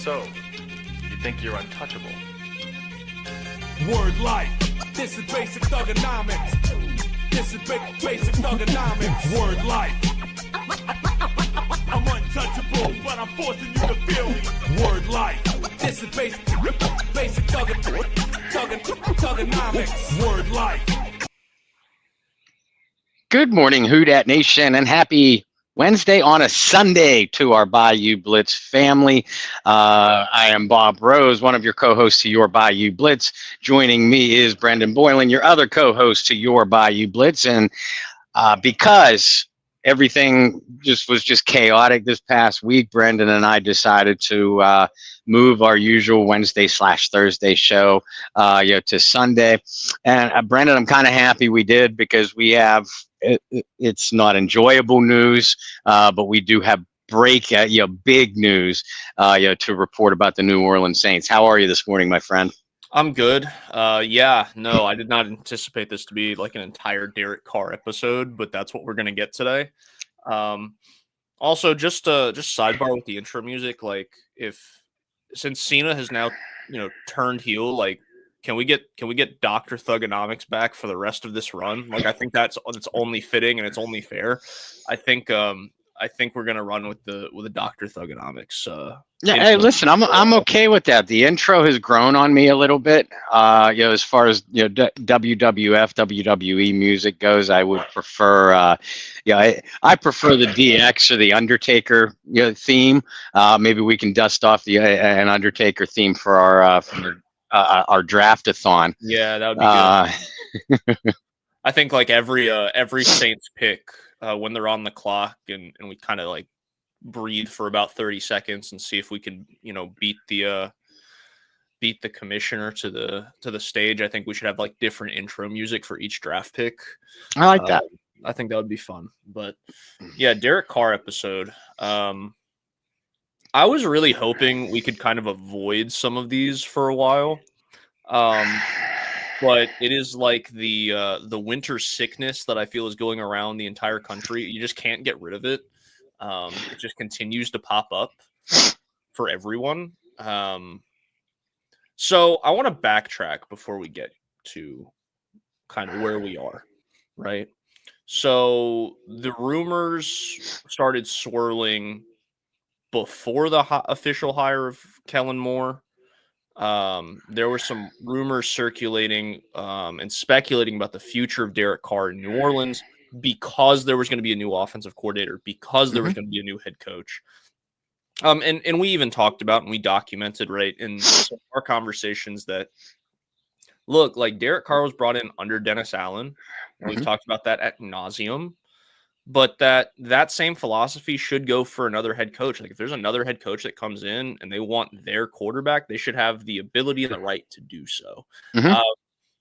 So, you think you're untouchable? Word life. This is basic thugonomics. This is basic thugonomics. Word life. I'm untouchable, but I'm forcing you to feel me. Word life. This is basic thugonomics. Word life. Good morning, Houdat Nation, and happy Wednesday on a Sunday to our Bayou Blitz family. I am Bob Rose, one of your co-hosts to your Bayou Blitz. Joining me is Brendan Boylan, your other co-host to your Bayou Blitz. And because everything was just chaotic this past week, Brendan and I decided to move our usual Wednesday/Thursday show to Sunday. And Brendan, I'm kind of happy we did, because we have it's not enjoyable news, but we do have big news to report about the New Orleans Saints. How are you this morning, my friend? I'm good. No, I did not anticipate this to be like an entire Derek Carr episode, but that's what we're going to get today. Also, just sidebar with the intro music, like since Cena has now, turned heel, like, can we get Dr. Thugonomics back for the rest of this run? Like, I think it's only fitting and it's only fair. I think we're gonna run with the Dr. Thugonomics. Hey, listen, I'm okay with that. The intro has grown on me a little bit. As far as WWF, WWE music goes, I would prefer. I prefer the DX or the Undertaker theme. Maybe we can dust off an Undertaker theme for our draft-a-thon. Yeah, that would be good. I think like every Saints pick, when they're on the clock and we kind of like breathe for about 30 seconds and see if we can, beat the commissioner to the stage. I think we should have like different intro music for each draft pick. I like that. I think that would be fun. But yeah, Derek Carr episode. I was really hoping we could kind of avoid some of these for a while. But it is like the winter sickness that I feel is going around the entire country. You just can't get rid of it. It just continues to pop up for everyone. So I want to backtrack before we get to kind of where we are, right? So the rumors started swirling before the official hire of Kellen Moore. There were some rumors circulating and speculating about the future of Derek Carr in New Orleans, because there was going to be a new offensive coordinator, because there was going to be a new head coach. And we even talked about, and we documented, right, in some of our conversations, that look, like, Derek Carr was brought in under Dennis Allen. We've talked about that ad nauseum. But that same philosophy should go for another head coach. Like, if there's another head coach that comes in and they want their quarterback, they should have the ability and the right to do so.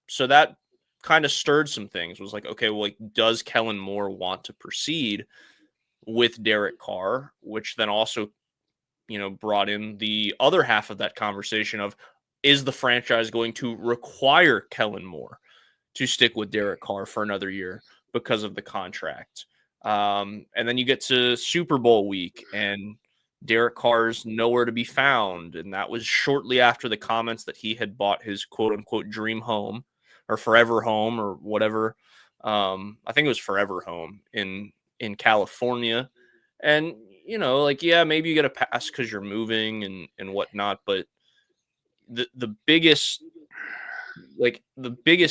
So that kind of stirred some things. Was like, okay, well, like, does Kellen Moore want to proceed with Derek Carr? Which then also, brought in the other half of that conversation of, is the franchise going to require Kellen Moore to stick with Derek Carr for another year because of the contract? And then you get to Super Bowl week and Derek Carr's nowhere to be found. And that was shortly after the comments that he had bought his quote unquote dream home or forever home or whatever. I think it was forever home in California. And, yeah, maybe you get a pass because you're moving and whatnot. But the biggest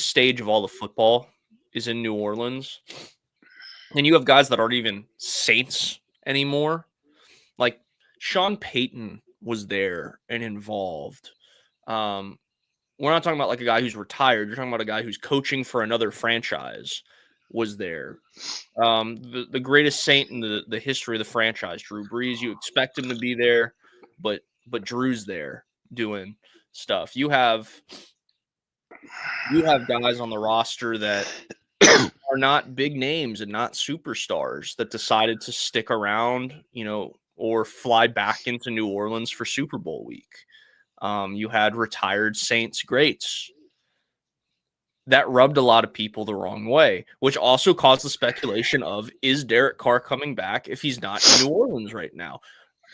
stage of all the football is in New Orleans. And you have guys that aren't even Saints anymore. Like, Sean Payton was there and involved. We're not talking about like a guy who's retired. You're talking about a guy who's coaching for another franchise was there. The greatest Saint in the history of the franchise, Drew Brees. You expect him to be there, but Drew's there doing stuff. You have guys on the roster that are not big names and not superstars that decided to stick around, or fly back into New Orleans for Super Bowl week. You had retired Saints greats. That rubbed a lot of people the wrong way, which also caused the speculation of, is Derek Carr coming back if he's not in New Orleans right now?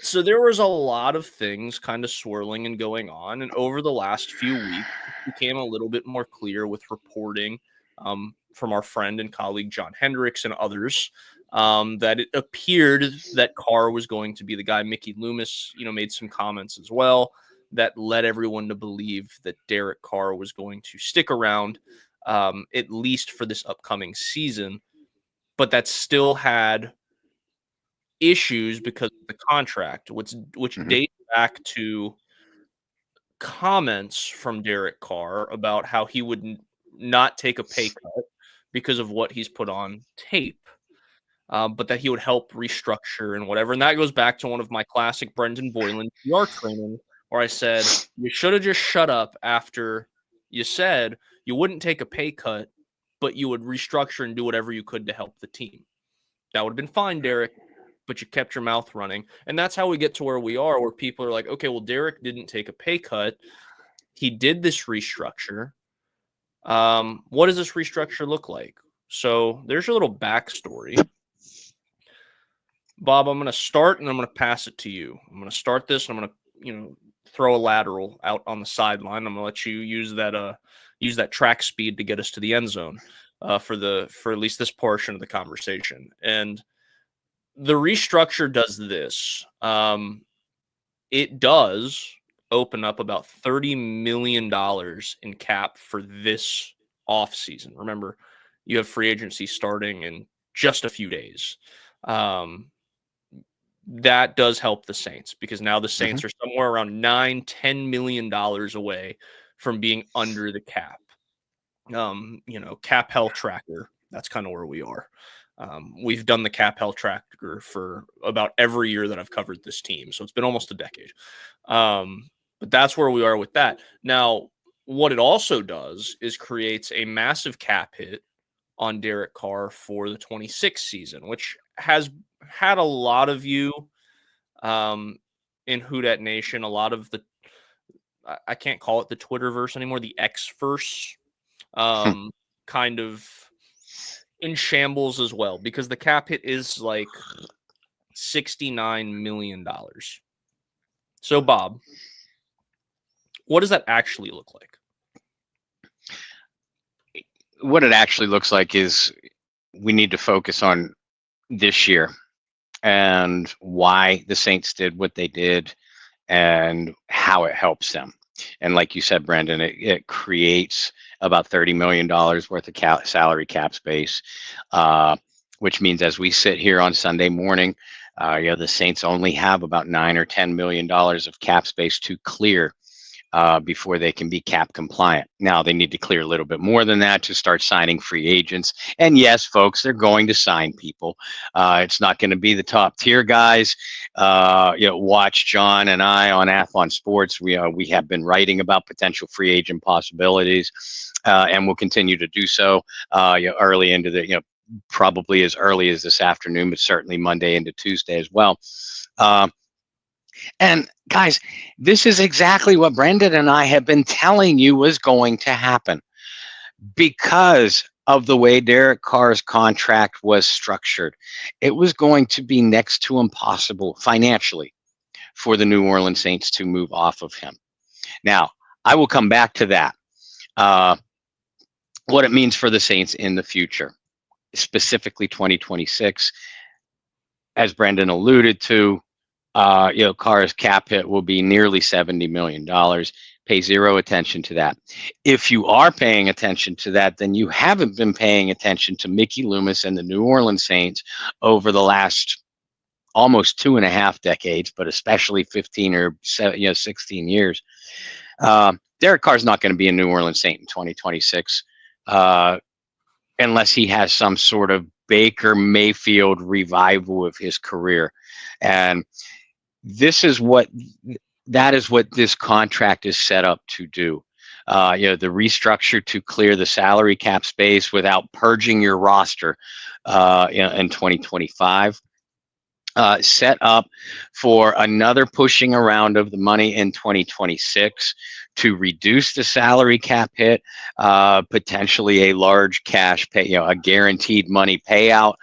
So there was a lot of things kind of swirling and going on, and over the last few weeks, it became a little bit more clear with reporting from our friend and colleague John Hendricks and others that it appeared that Carr was going to be the guy. Mickey Loomis, made some comments as well that led everyone to believe that Derek Carr was going to stick around at least for this upcoming season, but that still had issues because of the contract, which dates back to comments from Derek Carr about how he would not take a pay cut because of what he's put on tape, but that he would help restructure and whatever. And that goes back to one of my classic Brendan Boylan PR training where I said, you should have just shut up after you said you wouldn't take a pay cut, but you would restructure and do whatever you could to help the team. That would have been fine, Derek, but you kept your mouth running. And that's how we get to where we are, where people are like, okay, well, Derek didn't take a pay cut. He did this restructure. What does this restructure look like? So there's a little backstory. Bob, I'm going to start and I'm going to pass it to you. I'm going to start this and I'm going to, throw a lateral out on the sideline. I'm going to let you use that track speed to get us to the end zone for at least this portion of the conversation. And the restructure does this. It does open up about $30 million in cap for this offseason. Remember, you have free agency starting in just a few days. That does help the Saints because now the Saints are somewhere around $9-10 million away from being under the cap. Cap health tracker. That's kind of where we are. We've done the cap health tracker for about every year that I've covered this team. So it's been almost a decade. But that's where we are with that. Now, what it also does is creates a massive cap hit on Derek Carr for the 26 season, which has had a lot of you in Who Dat Nation, a lot of I can't call it the Twitterverse anymore, the X-verse kind of in shambles as well, because the cap hit is like $69 million. So, Bob, what does that actually look like? What it actually looks like is we need to focus on this year and why the Saints did what they did and how it helps them. And like you said, Brendan, it creates about $30 million worth of salary cap space, which means as we sit here on Sunday morning, the Saints only have about $9 or $10 million of cap space to clear before they can be cap compliant. Now they need to clear a little bit more than that to start signing free agents. And yes, folks, they're going to sign people. It's not going to be the top tier guys. Watch John and I on Athlon Sports. We have been writing about potential free agent possibilities, and we'll continue to do so early into the probably as early as this afternoon, but certainly Monday into Tuesday as well. And guys, this is exactly what Brendan and I have been telling you was going to happen because of the way Derek Carr's contract was structured. It was going to be next to impossible financially for the New Orleans Saints to move off of him. Now, I will come back to that, what it means for the Saints in the future, specifically 2026. As Brendan alluded to, Carr's cap hit will be nearly $70 million. Pay zero attention to that. If you are paying attention to that, then you haven't been paying attention to Mickey Loomis and the New Orleans Saints over the last almost 2.5 decades, but especially 15 or 16 years. Derek Carr's not going to be a New Orleans Saint in 2026 unless he has some sort of Baker Mayfield revival of his career. And that is what this contract is set up to do. The restructure to clear the salary cap space without purging your roster in 2025. set up for another pushing around of the money in 2026 to reduce the salary cap hit, potentially a large cash pay, a guaranteed money payout,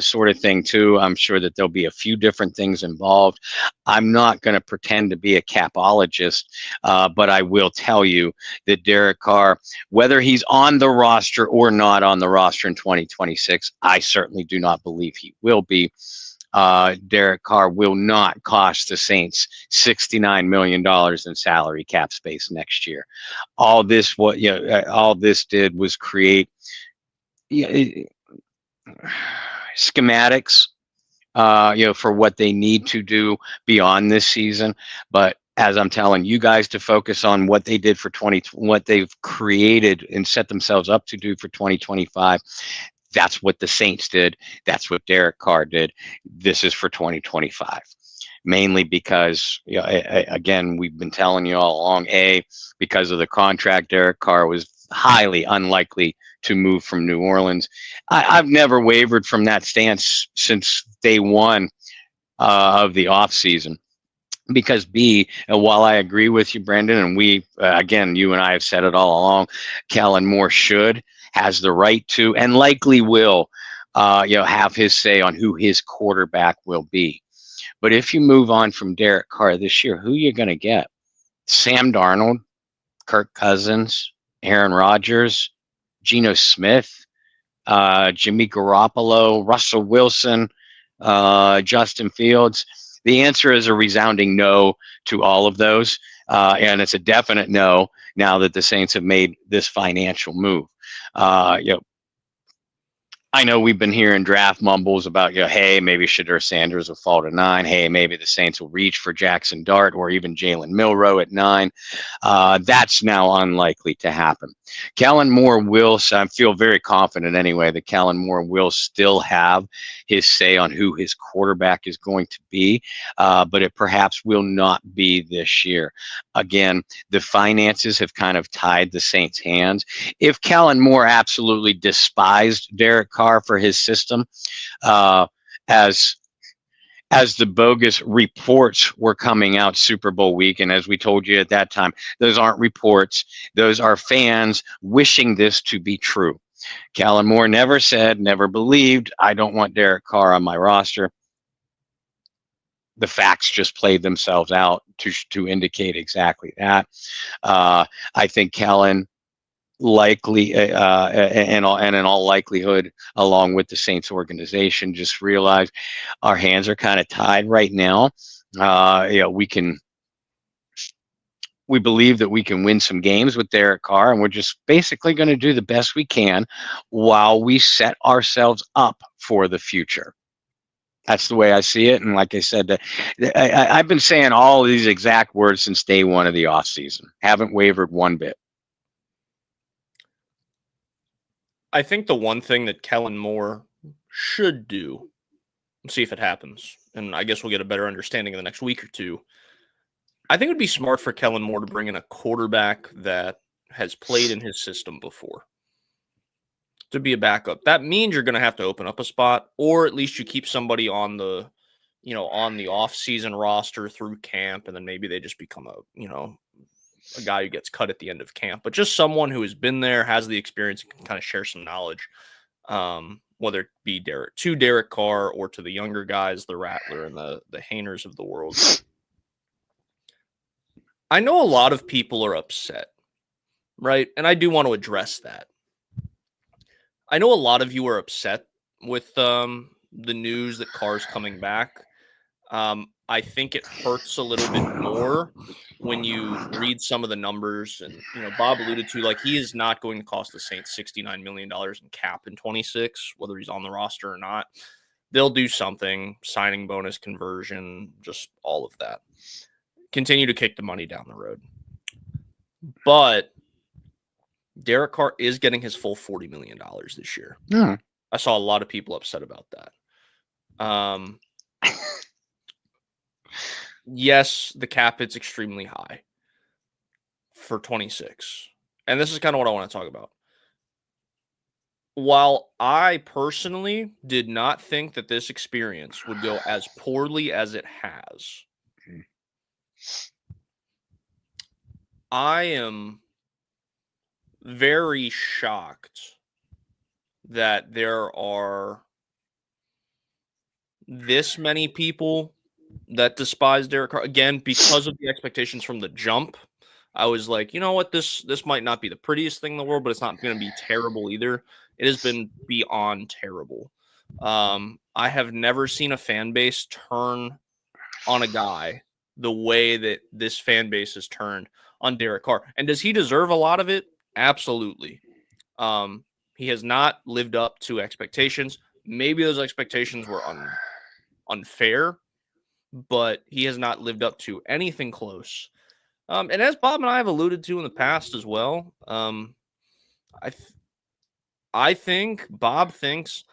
sort of thing too. I'm sure that there'll be a few different things involved. I'm not going to pretend to be a capologist, but I will tell you that Derek Carr, whether he's on the roster or not on the roster in 2026, I certainly do not believe he will be. Derek Carr will not cost the Saints $69 million in salary cap space next year. All this did was create schematics, for what they need to do beyond this season. But as I'm telling you guys to focus on what they did for what they've created and set themselves up to do for 2025. That's what the Saints did. That's what Derek Carr did. This is for 2025. Mainly because, again, we've been telling you all along, because of the contract, Derek Carr was highly unlikely to move from New Orleans. I've never wavered from that stance since day one of the offseason. Because while I agree with you, Brendan, and we, again, you and I have said it all along, Kellen Moore has the right to, and likely will, have his say on who his quarterback will be. But if you move on from Derek Carr this year, who are you going to get? Sam Darnold, Kirk Cousins, Aaron Rodgers, Geno Smith, Jimmy Garoppolo, Russell Wilson, Justin Fields. The answer is a resounding no to all of those. And it's a definite no now that the Saints have made this financial move. I know we've been hearing draft mumbles about, hey, maybe Shedeur Sanders will fall to 9. Hey, maybe the Saints will reach for Jackson Dart or even Jalen Milroe at 9. That's now unlikely to happen. Kellen Moore will, I feel very confident anyway, that Kellen Moore will still have his say on who his quarterback is going to be, but it perhaps will not be this year. Again, the finances have kind of tied the Saints' hands. If Kellen Moore absolutely despised Derek Carr for his system, as the bogus reports were coming out Super Bowl week, and as we told you at that time, those aren't reports; those are fans wishing this to be true. Kellen Moore never said, never believed, I don't want Derek Carr on my roster. The facts just played themselves out to indicate exactly that. I think Kellen likely, and in all likelihood, along with the Saints organization, just realized our hands are kind of tied right now. We believe that we can win some games with Derek Carr, and we're just basically going to do the best we can while we set ourselves up for the future. That's the way I see it. And like I said, I've been saying all of these exact words since day one of the offseason. Haven't wavered one bit. I think the one thing that Kellen Moore should do, let's see if it happens, and I guess we'll get a better understanding in the next week or two. I think it would be smart for Kellen Moore to bring in a quarterback that has played in his system before to be a backup. That means you're going to have to open up a spot, or at least you keep somebody on the off-season roster through camp, and then maybe they just become a guy who gets cut at the end of camp. But just someone who has been there, has the experience, and can kind of share some knowledge, whether it be Derek Carr or to the younger guys, the Rattler and the Hainers of the world. I know a lot of people are upset, right? And I do want to address that. I know a lot of you are upset with the news that Carr's coming back. I think it hurts a little bit more when you read some of the numbers. And, Bob alluded to, he is not going to cost the Saints $69 million in cap in 26, whether he's on the roster or not. They'll do something, signing bonus conversion, just all of that. Continue to kick the money down the road. But Derek Carr is getting his full $40 million this year. I saw a lot of people upset about that. Yes, the cap hit's extremely high for 26. And this is kind of what I want to talk about. while I personally did not think that this experience would go as poorly as it has, I am very shocked that there are this many people that despise Derek Carr. Again, because of the expectations from the jump, I was like, you know what, this might not be the prettiest thing in the world, but it's not going to be terrible either. It has been beyond terrible. I have never seen a fan base turn on a guy the way that this fan base has turned on Derek Carr. And does he deserve a lot of it? Absolutely. He has not lived up to expectations. Maybe those expectations were unfair, but he has not lived up to anything close. And as Bob and I have alluded to in the past as well, I think Bob thinks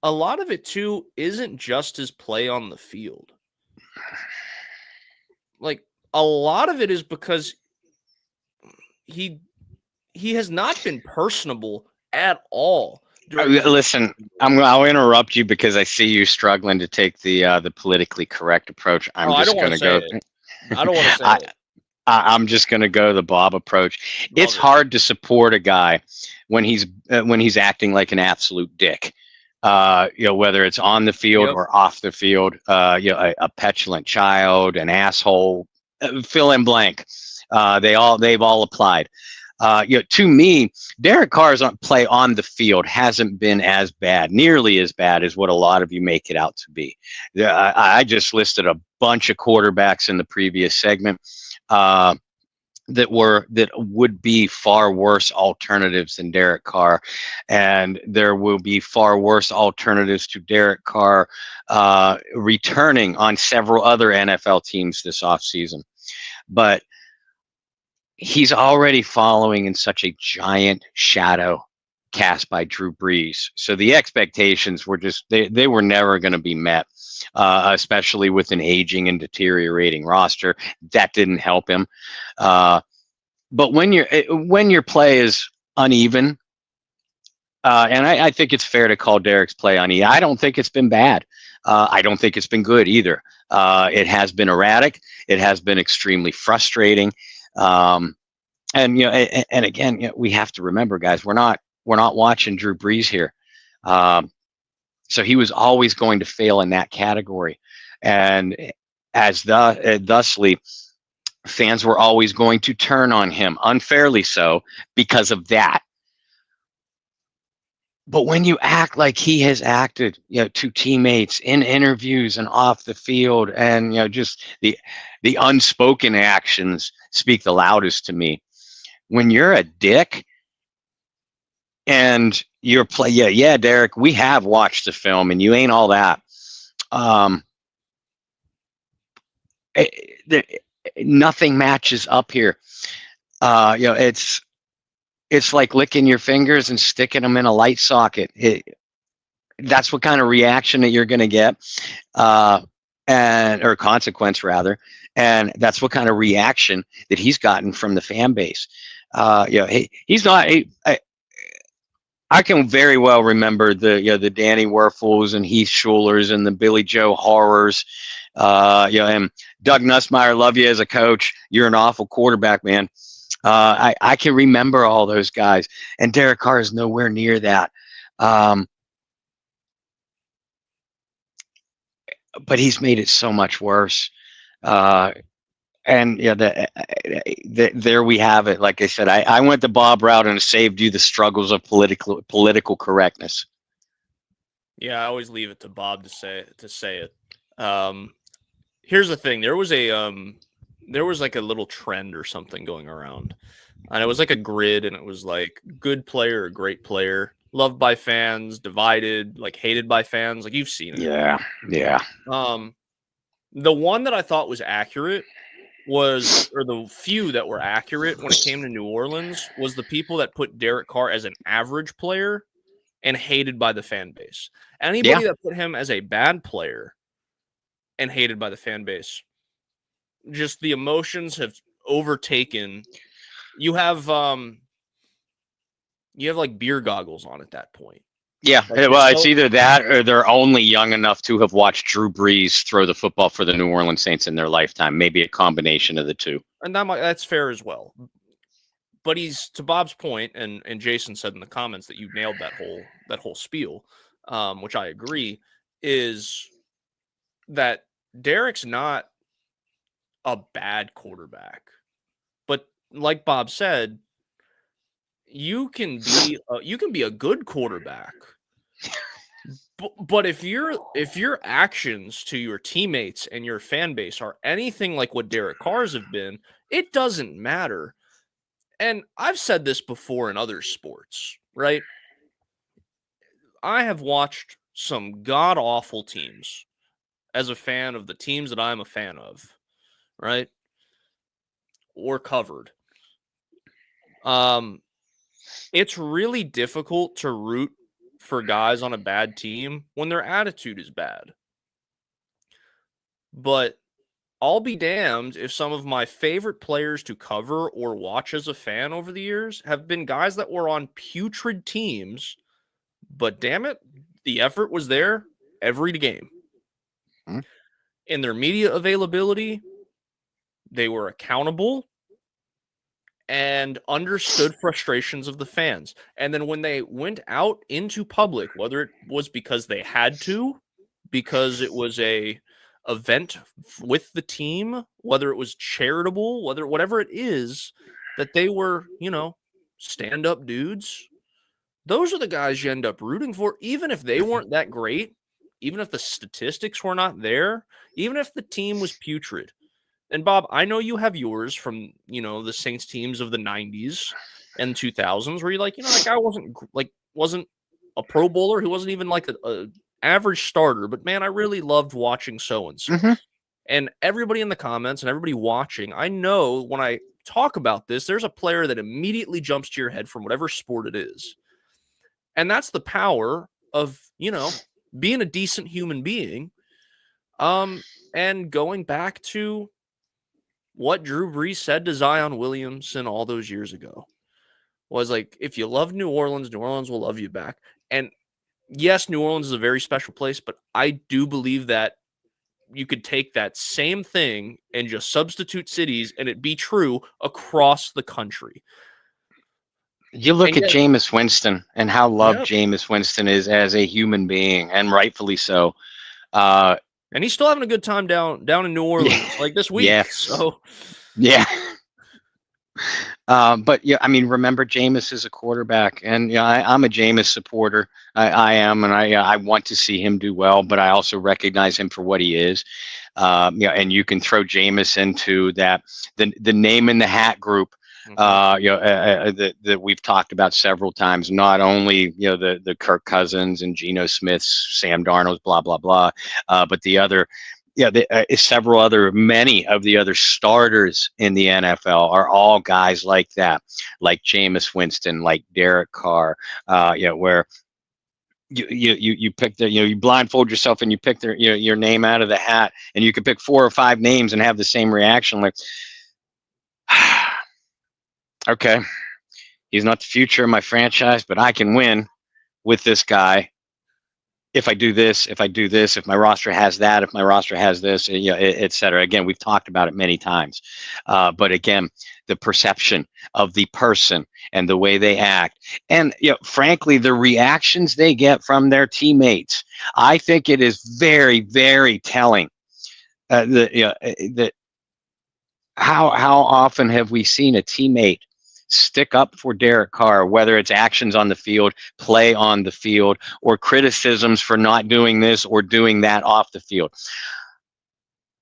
a lot of it too isn't just his play on the field. Like a lot of it is because he has not been personable at all. Listen, I'll interrupt you because I see you struggling to take the politically correct approach. I'm just going to go. I don't want to say it. I'm just going to go the Bob approach. It's hard to support a guy when he's acting like an absolute dick. Whether it's on the field or off the field, a petulant child, an asshole, fill in blank. They've all applied. To me, Derek Carr's play on the field hasn't been nearly as bad as what a lot of you make it out to be. I just listed a bunch of quarterbacks in the previous segment that would be far worse alternatives than Derek Carr, and there will be far worse alternatives to Derek Carr returning on several other NFL teams this offseason. But he's already following in such a giant shadow cast by Drew Brees. So the expectations were just, they were never going to be met, especially with an aging and deteriorating roster. That didn't help him. But when your play is uneven, and I think it's fair to call Derek's play uneven. I don't think it's been bad. I don't think it's been good either. It has been erratic. It has been extremely frustrating. And again, we have to remember, guys, we're not watching Drew Brees here. So he was always going to fail in that category, and thusly, fans were always going to turn on him, unfairly so, because of that. But when you act like he has acted, to teammates in interviews and off the field, and just the unspoken actions speak the loudest to me. When you're a dick and you're Derek, we have watched the film and you ain't all that. Nothing matches up here. It's like licking your fingers and sticking them in a light socket. That's what kind of reaction that you're going to get, or consequence rather. And that's what kind of reaction that he's gotten from the fan base. He's not. I can very well remember the Danny Werfels and Heath Schulers and the Billy Joe horrors. And Doug Nussmeier, love you as a coach. You're an awful quarterback, man. I can remember all those guys, and Derek Carr is nowhere near that. But he's made it so much worse. And there we have it. Like I said, I went the Bob route and saved you the struggles of political correctness. Yeah, I always leave it to Bob to say it. Here's the thing: there was like a little trend or something going around, and it was like a grid, and it was like good player, great player, loved by fans, divided, like hated by fans. Like you've seen it. Yeah. The one that I thought was accurate or the few that were accurate when it came to New Orleans, was the people that put Derek Carr as an average player and hated by the fan base. Anybody that put him as a bad player and hated by the fan base, just the emotions have overtaken. You have like beer goggles on at that point. Yeah, Like, well, it's no- either that or they're only young enough to have watched Drew Brees throw the football for the New Orleans Saints in their lifetime. Maybe a combination of the two. and that's fair as well. But he's, to Bob's point, and Jason said in the comments that you nailed that whole spiel, which I agree, is that Derek's not a bad quarterback. But like Bob said, you can be a good quarterback. But if your actions to your teammates and your fan base are anything like what Derek Carr's have been, it doesn't matter. And I've said this before in other sports, right? I have watched some god awful teams as a fan of the teams that I'm a fan of, right? Or covered. It's really difficult to root for guys on a bad team when their attitude is bad. But I'll be damned if some of my favorite players to cover or watch as a fan over the years have been guys that were on putrid teams, but damn it, the effort was there every game. Hmm. In their media availability, they were accountable and understood frustrations of the fans. And then when they went out into public, whether it was because they had to, because it was a event with the team, whether it was charitable, whatever it is, that they were, stand-up dudes. Those are the guys you end up rooting for, even if they weren't that great, even if the statistics were not there, even if the team was putrid. And Bob, I know you have yours from, the Saints teams of the 90s and 2000s where you're like, that guy wasn't a Pro Bowler, who wasn't even like a average starter, but man, I really loved watching so-and-so. Mm-hmm. And everybody in the comments and everybody watching, I know when I talk about this, there's a player that immediately jumps to your head from whatever sport it is. And that's the power of, being a decent human being. And going back to what Drew Brees said to Zion Williamson all those years ago was like, if you love New Orleans will love you back. And yes, New Orleans is a very special place, but I do believe that you could take that same thing and just substitute cities and it be true across the country. You look And at yet, Jameis Winston and how loved yep. Jameis Winston is as a human being, and rightfully so. And he's still having a good time down in New Orleans, like this week. Yeah. So, yeah. But yeah, I mean, remember Jameis is a quarterback, and I'm a Jameis supporter. I am, and I want to see him do well, but I also recognize him for what he is. And you can throw Jameis into that the name in the hat group. That we've talked about several times. Not only the Kirk Cousins and Geno Smiths, Sam Darnold's, blah blah blah, but the other. Yeah, many of the other starters in the NFL are all guys like that, like Jameis Winston, like Derek Carr, where you pick you blindfold yourself and you pick your name out of the hat, and you could pick 4 or 5 names and have the same reaction, like, okay, he's not the future of my franchise, but I can win with this guy. If I do this, if my roster has that, if my roster has this, et cetera. Again, we've talked about it many times. But again, the perception of the person and the way they act, and frankly, the reactions they get from their teammates, I think it is very, very telling. That how often have we seen a teammate stick up for Derek Carr, whether it's actions on the field, play on the field, or criticisms for not doing this or doing that off the field?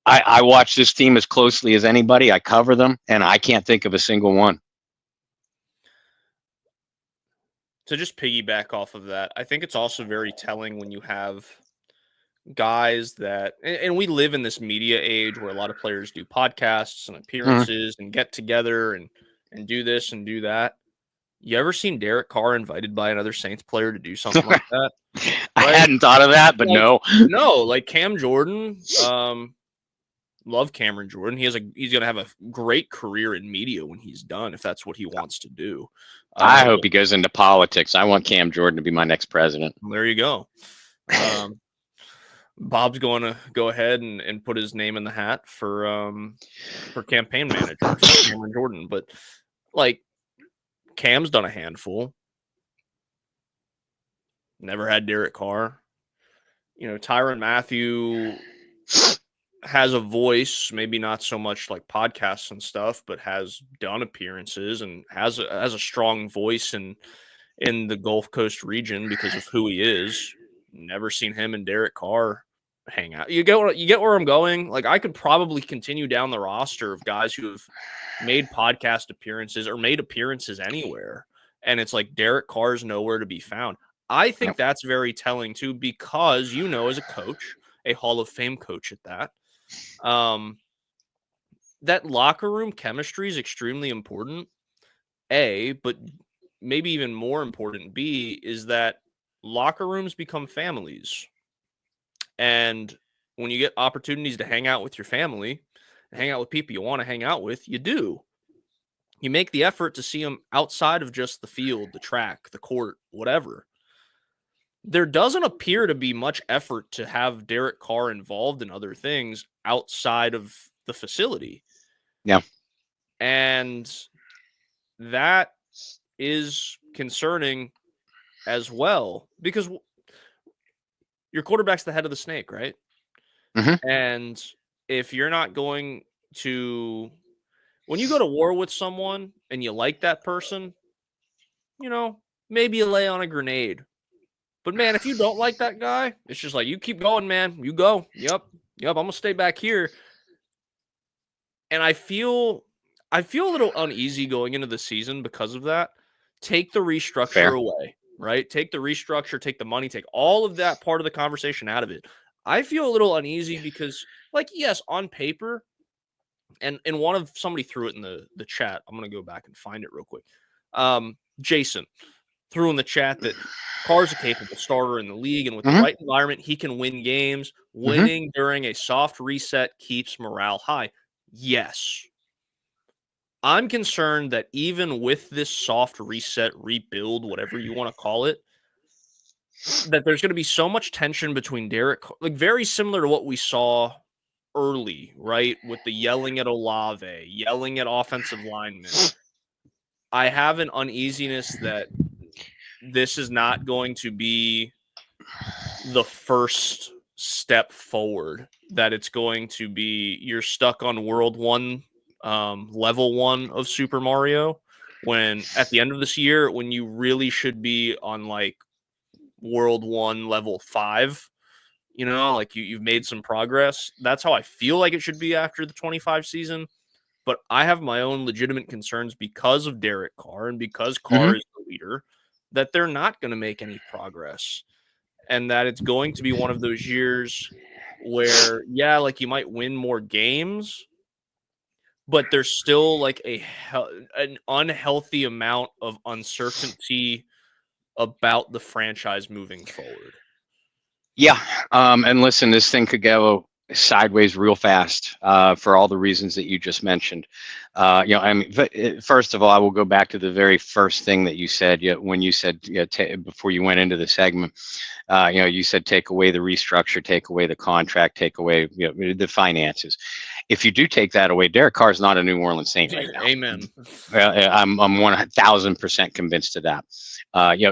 I watch this team as closely as anybody. I cover them, and I can't think of a single one. To just piggyback off of that, I think it's also very telling when you have guys that, and we live in this media age where a lot of players do podcasts and appearances and get together and do this and do that. You ever seen Derek Carr invited by another Saints player to do something like that? I hadn't thought of that, but no. No, like Cam Jordan, Love Cameron Jordan. He's going to have a great career in media when he's done, if that's what he wants to do. I hope he goes into politics. I want Cam Jordan to be my next president. There you go. Bob's going to go ahead and put his name in the hat for campaign manager for Cameron Jordan. But like, Cam's done a handful. Never had Derek Carr. Tyrann Mathieu has a voice, maybe not so much like podcasts and stuff, but has done appearances and has a strong voice in the Gulf Coast region because of who he is. Never seen him and Derek Carr hang out. You get where I'm going? Like, I could probably continue down the roster of guys who have made podcast appearances or made appearances anywhere, and it's like Derek Carr's nowhere to be found. I think that's very telling too, because as a coach, a Hall of Fame coach at that, that locker room chemistry is extremely important. A, but maybe even more important, B, is that locker rooms become families. And when you get opportunities to hang out with your family, hang out with people you want to hang out with, you do. You make the effort to see them outside of just the field, the track, the court, whatever. There doesn't appear to be much effort to have Derek Carr involved in other things outside of the facility. Yeah. And that is concerning as well, because your quarterback's the head of the snake, right? Mm-hmm. And if you're not going to, when you go to war with someone and you like that person, maybe you lay on a grenade. But man, if you don't like that guy, it's just like, you keep going, man. You go. Yep. I'm gonna stay back here. And I feel a little uneasy going into the season because of that. Take the restructure away, right? Take the restructure, take the money, take all of that part of the conversation out of it. I feel a little uneasy because, like, yes, on paper, and somebody threw it in the chat. I'm gonna go back and find it real quick. Jason threw in the chat that Carr's a capable starter in the league, and with the right environment, he can win games. Winning during a soft reset keeps morale high. Yes. I'm concerned that even with this soft reset, rebuild, whatever you want to call it, that there's going to be so much tension between Derek, like very similar to what we saw early, right? With the yelling at Olave, yelling at offensive linemen. I have an uneasiness that this is not going to be the first step forward, that it's going to be, you're stuck on World 1, level 1 of Super Mario, when at the end of this year, when you really should be on like World 1, level 5, like you've made some progress. That's how I feel like it should be after the 25 season. But I have my own legitimate concerns because of Derek Carr and because Carr is the leader, that they're not going to make any progress. And that it's going to be one of those years where, like you might win more games, but there's still like an unhealthy amount of uncertainty about the franchise moving forward. Yeah. And listen, this thing could go sideways real fast for all the reasons that you just mentioned. First of all, I will go back to the very first thing that you said when you said before you went into the segment. You said take away the restructure, take away the contract, take away the finances. If you do take that away, Derek Carr is not a New Orleans Saint right now. Amen. I'm 1,000% convinced of that.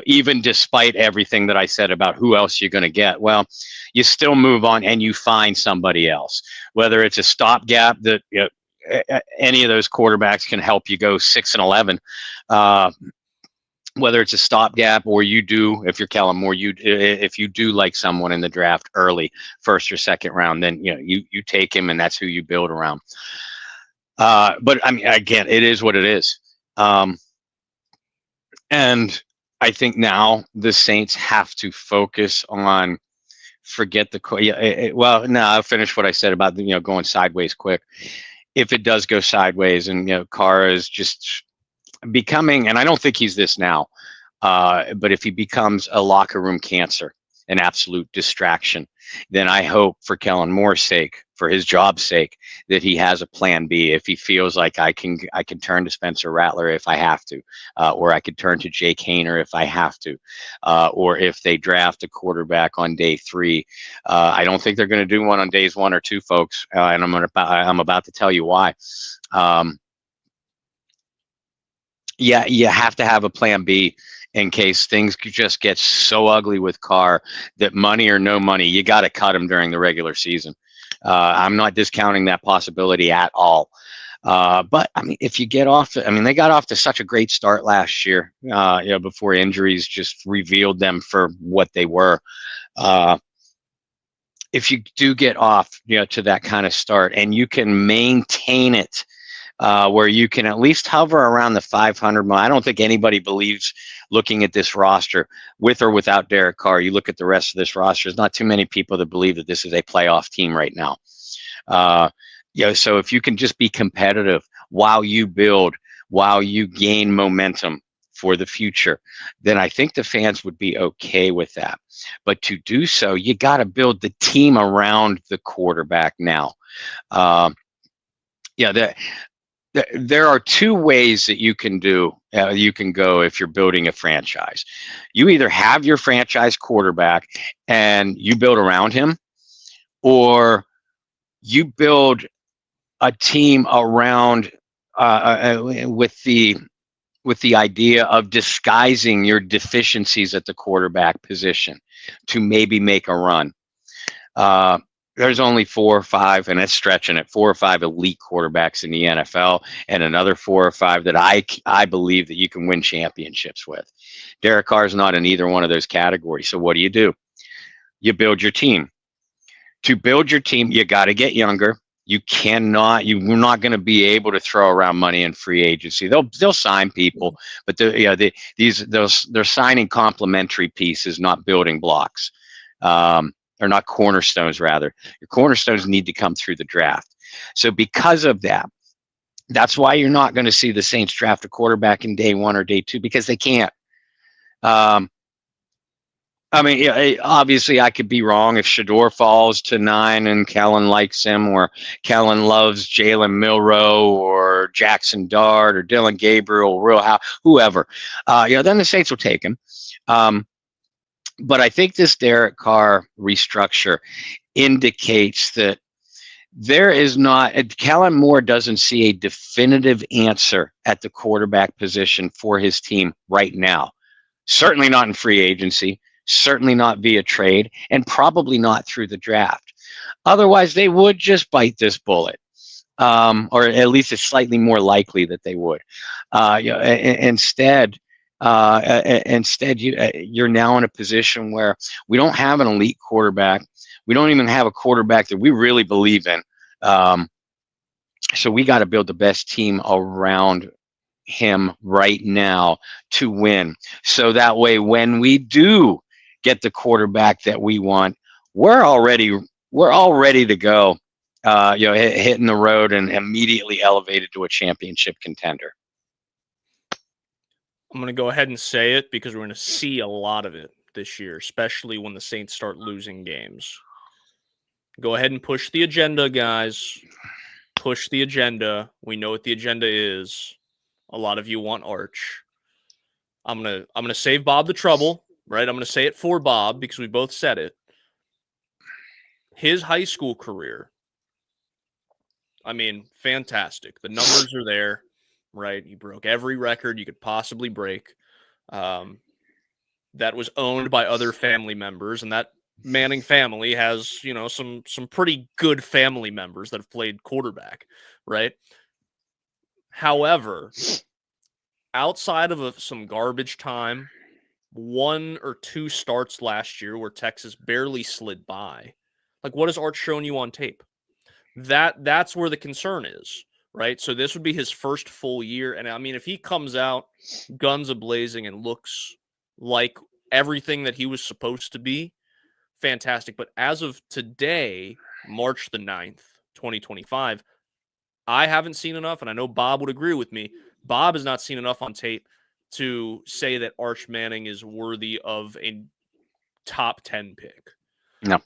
Even despite everything that I said about who else you're going to get, well, you still move on and you find somebody else, whether it's a stopgap that any of those quarterbacks can help you go 6-11. Whether it's a stopgap or you do, if you're Kellen Moore, if you do like someone in the draft early, first or second round, then you take him and that's who you build around. But I mean, again, it is what it is. And I think now the Saints have to focus on I'll finish what I said about going sideways quick. If it does go sideways and Carr is just becoming, and I don't think he's this now, but if he becomes a locker room cancer, an absolute distraction, then I hope for Kellen Moore's sake, for his job's sake, that he has a plan B. If he feels like I can turn to Spencer Rattler if I have to, or I could turn to Jake Haener if I have to, or if they draft a quarterback on day 3. I don't think they're going to do one on days 1 or 2, folks, and I'm about to tell you why. Yeah, you have to have a plan B in case things just get so ugly with Carr that money or no money, you got to cut him during the regular season. I'm not discounting that possibility at all. But I mean, if you get off, they got off to such a great start last year, before injuries just revealed them for what they were. If you do get off, to that kind of start, and you can maintain it, where you can at least hover around the 500 mark. I don't think anybody believes, looking at this roster, with or without Derek Carr, you look at the rest of this roster, there's not too many people that believe that this is a playoff team right now. So if you can just be competitive while you build, while you gain momentum for the future, then I think the fans would be okay with that. But to do so, you got to build the team around the quarterback now. There are 2 ways that you can go if you're building a franchise. You either have your franchise quarterback and you build around him, or you build a team around with the idea of disguising your deficiencies at the quarterback position to maybe make a run. There's only 4 or 5, and it's stretching it, 4 or 5 elite quarterbacks in the NFL, and another 4 or 5 that I believe that you can win championships with. Derek Carr is not in either one of those categories. So what do? You build your team. To build your team, you got to get younger. You're not going to be able to throw around money in free agency. They'll sign people, but they're signing complementary pieces, not building blocks. Or not cornerstones, rather. Your cornerstones need to come through the draft. So because of that, that's why you're not going to see the Saints draft a quarterback in day 1 or day 2, because they can't. Obviously I could be wrong if Shador falls to 9 and Kellen likes him, or Kellen loves Jalen Milroe or Jackson Dart or Dylan Gabriel, whoever. Then the Saints will take him. But I think this Derek Carr restructure indicates that Kellen Moore doesn't see a definitive answer at the quarterback position for his team right now. Certainly not in free agency, certainly not via trade, and probably not through the draft. Otherwise, they would just bite this bullet. Or at least it's slightly more likely that they would. Instead, you're now in a position where we don't have an elite quarterback. We don't even have a quarterback that we really believe in. So we got to build the best team around him right now to win. So that way, when we do get the quarterback that we want, we're all ready to go. Hitting the road and immediately elevated to a championship contender. I'm going to go ahead and say it because we're going to see a lot of it this year, especially when the Saints start losing games. Go ahead and push the agenda, guys. Push the agenda. We know what the agenda is. A lot of you want Arch. I'm gonna save Bob the trouble, right? I'm going to say it for Bob because we both said it. His high school career, fantastic. The numbers are there. Right, he broke every record you could possibly break. That was owned by other family members, and that Manning family has, some pretty good family members that have played quarterback, right? However, outside of some garbage time, 1 or 2 starts last year where Texas barely slid by, like what has Arch shown you on tape? That's where the concern is. Right, so this would be his first full year, and if he comes out guns a-blazing and looks like everything that he was supposed to be, fantastic. But as of today, March the 9th, 2025, I haven't seen enough, and I know Bob would agree with me. Bob has not seen enough on tape to say that Arch Manning is worthy of a top 10 pick. No.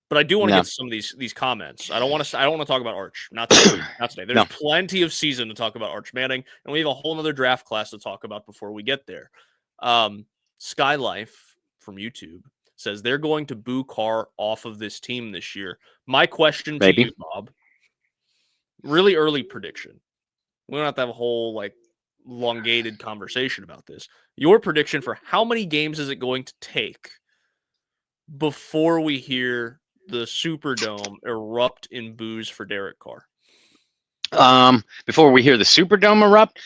But I do want to No. get to some of these comments. I don't want to talk about Arch. Not today. Not today. There's No. plenty of season to talk about Arch Manning, and we have a whole other draft class to talk about before we get there. Skylife from YouTube says they're going to boo Carr off of this team this year. My question to you, Bob, really early prediction. We don't have to have a whole like elongated conversation about this. Your prediction for how many games is it going to take before we hear the Superdome erupt in boos for Derek Carr? Before we hear the Superdome erupt,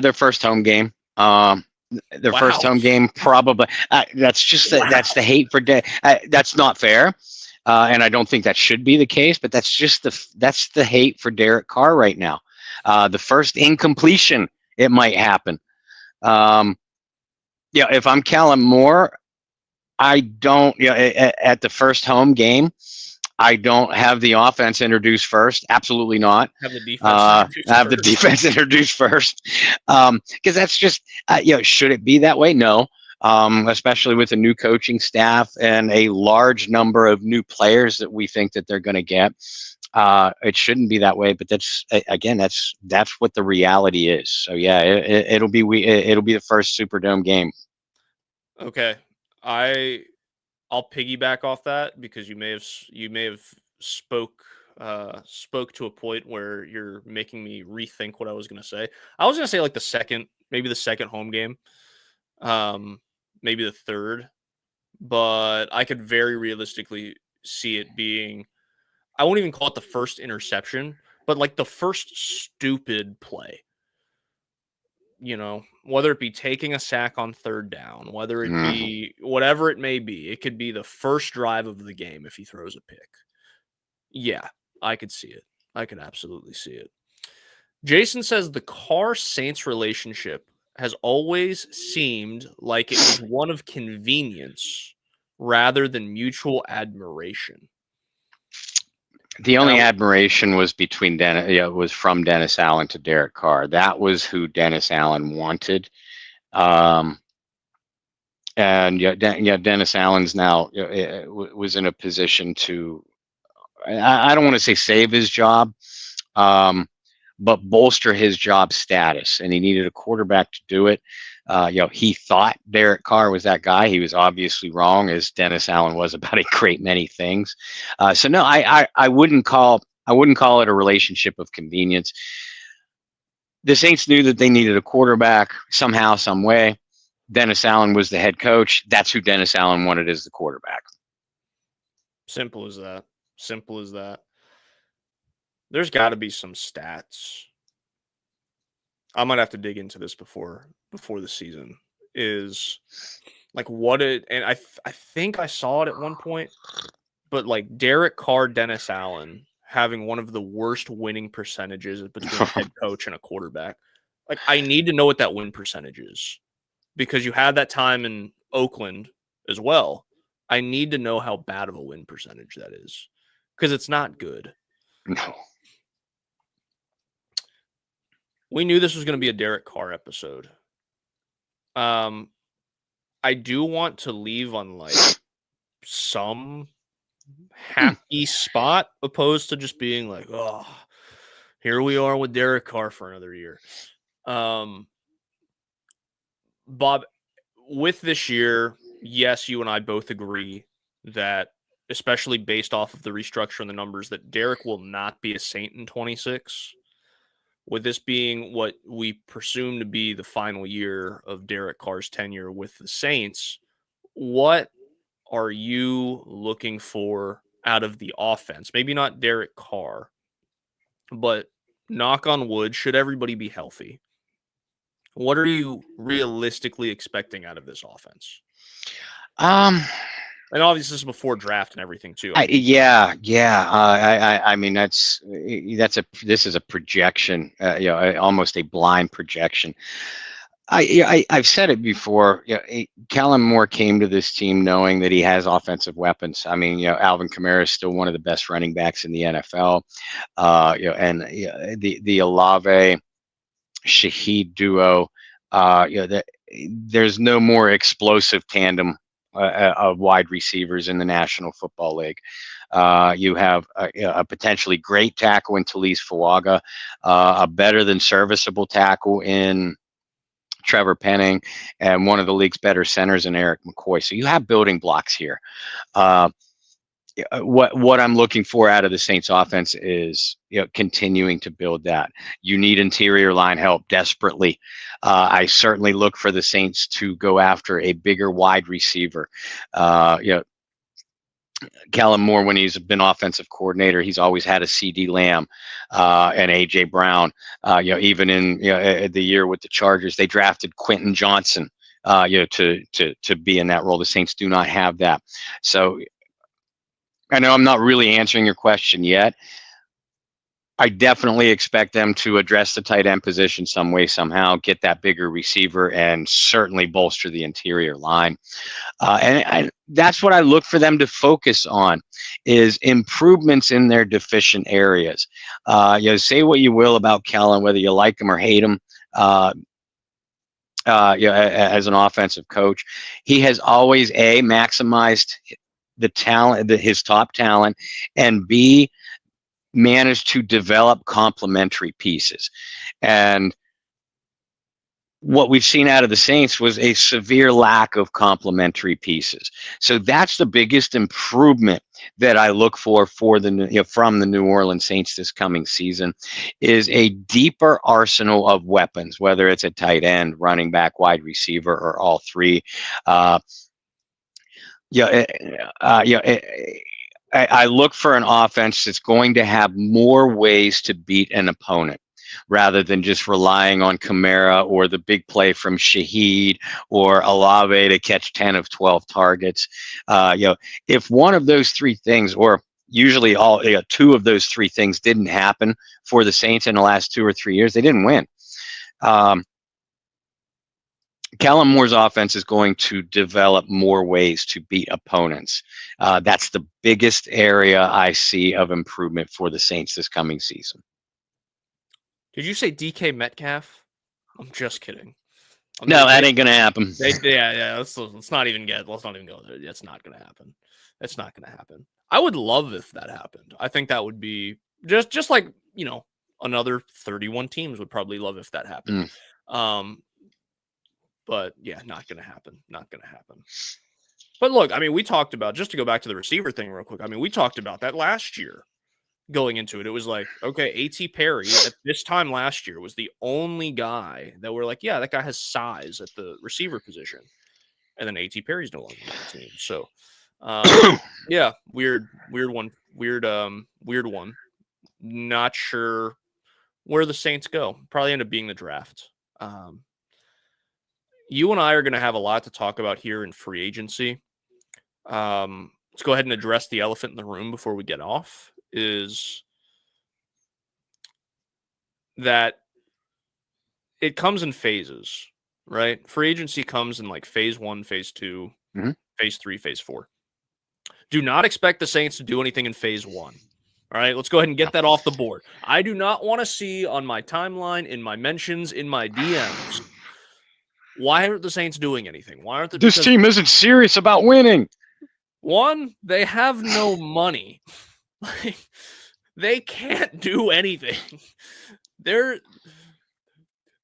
their first home game. Their first home game, probably. That's just that's the hate for that's not fair, and I don't think that should be the case. But that's just that's the hate for Derek Carr right now. The first incompletion, it might happen. If I'm Kellen Moore, I don't. At the first home game, I don't have the offense introduced first. Absolutely not. Have the defense the defense introduced first. Because that's just, should it be that way? No. Especially with a new coaching staff and a large number of new players that we think that they're going to get. It shouldn't be that way, but that's what the reality is. So yeah, it'll be the first Superdome game. Okay. I'll piggyback off that because you may have spoke to a point where you're making me rethink what I was going to say. I was going to say like the second home game, maybe the third, but I could very realistically see it being, I won't even call it the first interception, but like the first stupid play. Whether it be taking a sack on third down, whether it be whatever it may be, it could be the first drive of the game if he throws a pick. Yeah, I could see it. I can absolutely see it. Jason says the Carr-Saints relationship has always seemed like it was one of convenience rather than mutual admiration. The only admiration was between was from Dennis Allen to Derek Carr. That was who Dennis Allen wanted, and Dennis Allen's now was in a position to, I don't want to say save his job, but bolster his job status, and he needed a quarterback to do it. He thought Derek Carr was that guy. He was obviously wrong, as Dennis Allen was about a great many things. So no, I wouldn't call it a relationship of convenience. The Saints knew that they needed a quarterback somehow, some way. Dennis Allen was the head coach. That's who Dennis Allen wanted as the quarterback. Simple as that. Simple as that. There's got to be some stats. I might have to dig into this before the season is like what it, and I think I saw it at one point, but like Derek Carr, Dennis Allen having one of the worst winning percentages between a head coach and a quarterback. Like I need to know what that win percentage is because you had that time in Oakland as well. I need to know how bad of a win percentage that is because it's not good. No. We knew this was going to be a Derek Carr episode. I do want to leave on like some happy spot opposed to just being like, oh, here we are with Derek Carr for another year. Bob, with this year, yes, you and I both agree that, especially based off of the restructure and the numbers, that Derek will not be a Saint in 26. With this being what we presume to be the final year of Derek Carr's tenure with the Saints, what are you looking for out of the offense? Maybe not Derek Carr, but knock on wood, should everybody be healthy? What are you realistically expecting out of this offense? And obviously, this is before draft and everything too. I mean, this is a projection, almost a blind projection. I've said it before. Kellen Moore came to this team knowing that he has offensive weapons. I mean, Alvin Kamara is still one of the best running backs in the NFL. And the Olave Shaheed duo. There's no more explosive tandem of wide receivers in the National Football League. You have a potentially great tackle in Talise Fuaga, a better than serviceable tackle in Trevor Penning, and one of the league's better centers in Eric McCoy. So you have building blocks here. What I'm looking for out of the Saints offense is continuing to build that. You need interior line help desperately. I certainly look for the Saints to go after a bigger wide receiver. Kellen Moore, when he's been offensive coordinator, he's always had a CD Lamb and AJ Brown. Even in the year with the Chargers, they drafted Quentin Johnson. To be in that role. The Saints do not have that. So I know I'm not really answering your question yet. I definitely expect them to address the tight end position some way, somehow, get that bigger receiver, and certainly bolster the interior line. And that's what I look for them to focus on, is improvements in their deficient areas. Say what you will about Kellen, whether you like him or hate him. As an offensive coach, he has always maximized the talent, his top talent, and B, managed to develop complementary pieces. And what we've seen out of the Saints was a severe lack of complementary pieces. So that's the biggest improvement that I look for from the New Orleans Saints this coming season, is a deeper arsenal of weapons, whether it's a tight end, running back, wide receiver, or all three. I look for an offense that's going to have more ways to beat an opponent, rather than just relying on Kamara or the big play from Shaheed or Olave to catch 10 of 12 targets. If one of those three things, or usually all two of those three things, didn't happen for the Saints in the last 2 or 3 years, they didn't win. Kellen Moore's offense is going to develop more ways to beat opponents. That's the biggest area I see of improvement for the Saints this coming season. Did you say DK Metcalf? I'm just kidding. No, that ain't gonna happen. Yeah. Let's not even go there. It's not gonna happen. It's not gonna happen. I would love if that happened. I think that would be just like another 31 teams would probably love if that happened. But yeah, not going to happen. Not going to happen. But look, I mean, we talked about, just to go back to the receiver thing real quick, I mean, we talked about that last year going into it. It was like, okay, A.T. Perry at this time last year was the only guy that we're like, yeah, that guy has size at the receiver position. And then A.T. Perry's no longer on the team. So, yeah, weird one. Not sure where the Saints go. Probably end up being the draft. You and I are going to have a lot to talk about here in free agency. Let's go ahead and address the elephant in the room before we get off, is that it comes in phases, right? Free agency comes in like phase 1, phase 2, phase 3, phase 4. Do not expect the Saints to do anything in phase 1. All right, let's go ahead and get that off the board. I do not want to see on my timeline, in my mentions, in my DMs, why aren't the Saints doing anything? Why aren't this team isn't serious about winning? One, they have no money. They can't do anything. They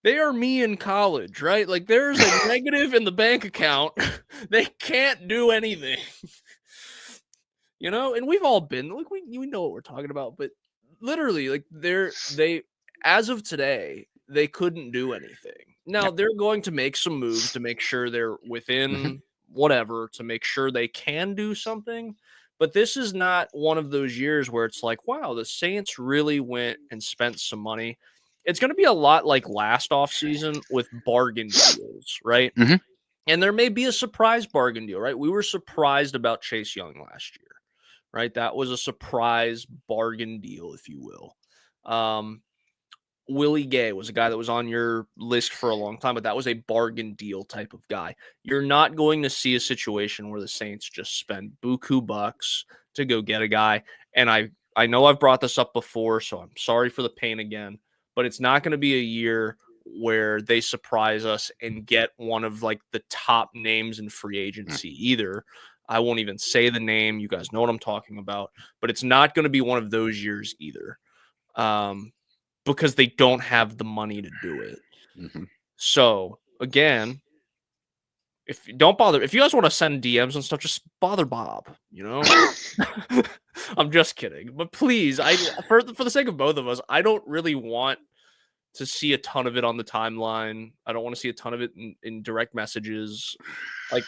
are me in college, right? Like, there's a negative in the bank account. They can't do anything. And we've all been like, we know what we're talking about, but literally, like, they as of today, they couldn't do anything. Now, they're going to make some moves to make sure they're within whatever, to make sure they can do something. But this is not one of those years where it's like, wow, the Saints really went and spent some money. It's going to be a lot like last offseason with bargain deals, right? And there may be a surprise bargain deal, right? We were surprised about Chase Young last year, right? That was a surprise bargain deal, if you will. Willie Gay was a guy that was on your list for a long time, but that was a bargain deal type of guy. You're not going to see a situation where the Saints just spend buku bucks to go get a guy. And I know I've brought this up before, so I'm sorry for the pain again, but it's not going to be a year where they surprise us and get one of like the top names in free agency either. I won't even say the name. You guys know what I'm talking about, but it's not going to be one of those years either, because they don't have the money to do it. Mm-hmm. So again, if you guys want to send DMs and stuff, just bother Bob, you know. I'm just kidding, but please, for the sake of both of us, I don't really want to see a ton of it on the timeline. I don't want to see a ton of it in direct messages. Like,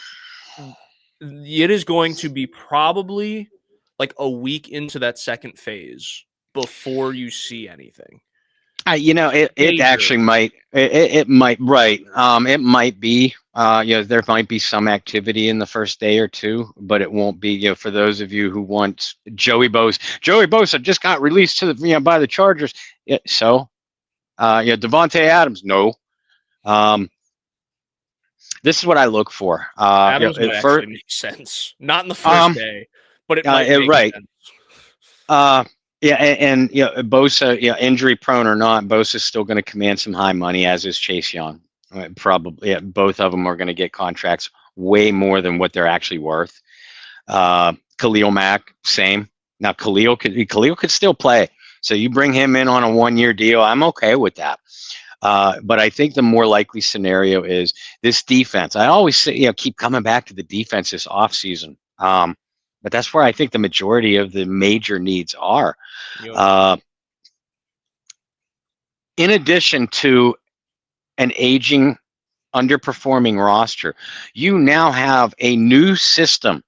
it is going to be probably like a week into that second phase before you see anything. It actually might. It might, right. It might be. There might be some activity in the first day or two, but it won't be. For those of you who want Joey Bosa. Joey Bosa just got released to the by the Chargers. So, Devontae Adams. No. This is what I look for. Adams might actually make sense. Not in the first day, but it might make right. sense. And Bosa, injury prone or not, Bosa's still going to command some high money, as is Chase Young. Probably, both of them are going to get contracts way more than what they're actually worth. Khalil Mack, same. Now Khalil could still play, so you bring him in on a 1-year deal. I'm okay with that. But I think the more likely scenario is this defense. I always say, keep coming back to the defense this offseason. But that's where I think the majority of the major needs are. In addition to an aging, underperforming roster, you now have a new system.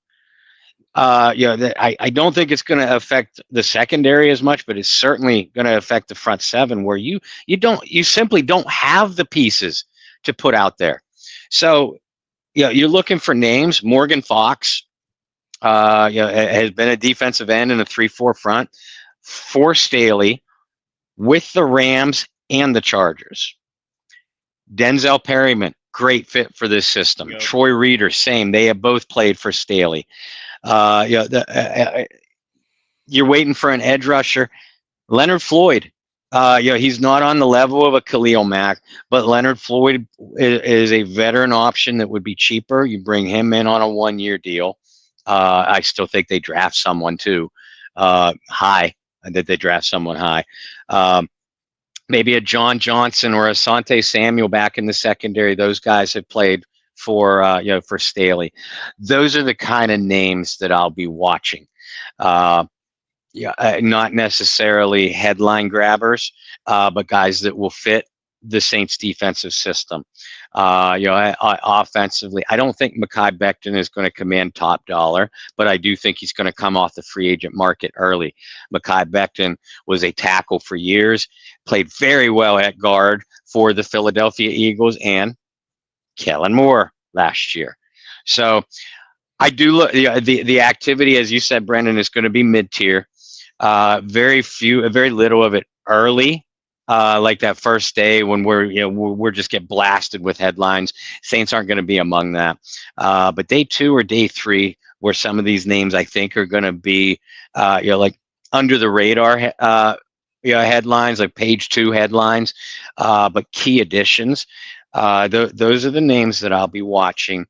That I don't think it's going to affect the secondary as much, but it's certainly going to affect the front seven, where you simply don't have the pieces to put out there. So, you're looking for names. Morgan Fox, has been a defensive end in a 3-4 front for Staley with the Rams and the Chargers. Denzel Perryman, great fit for this system. Yep. Troy Reeder, same. They have both played for Staley. You're waiting for an edge rusher. Leonard Floyd, he's not on the level of a Khalil Mack, but Leonard Floyd is a veteran option that would be cheaper. You bring him in on a 1-year deal. I still think they draft someone too high. That they draft someone high. Maybe a John Johnson or a Asante Samuel back in the secondary. Those guys have played for Staley. Those are the kind of names that I'll be watching. Not necessarily headline grabbers, but guys that will fit the Saints defensive system. Offensively, I don't think Mekhi Becton is going to command top dollar, but I do think he's going to come off the free agent market early. Mekhi Becton was a tackle for years, played very well at guard for the Philadelphia Eagles and Kellen Moore last year. So I do look, the activity, as you said, Brendan, is going to be mid-tier. Very little of it early. Like that first day when we're just get blasted with headlines. Saints aren't going to be among that. But day 2 or day 3, where some of these names I think are going to be, like under the radar, headlines, like page 2 headlines, but key additions. Those are the names that I'll be watching.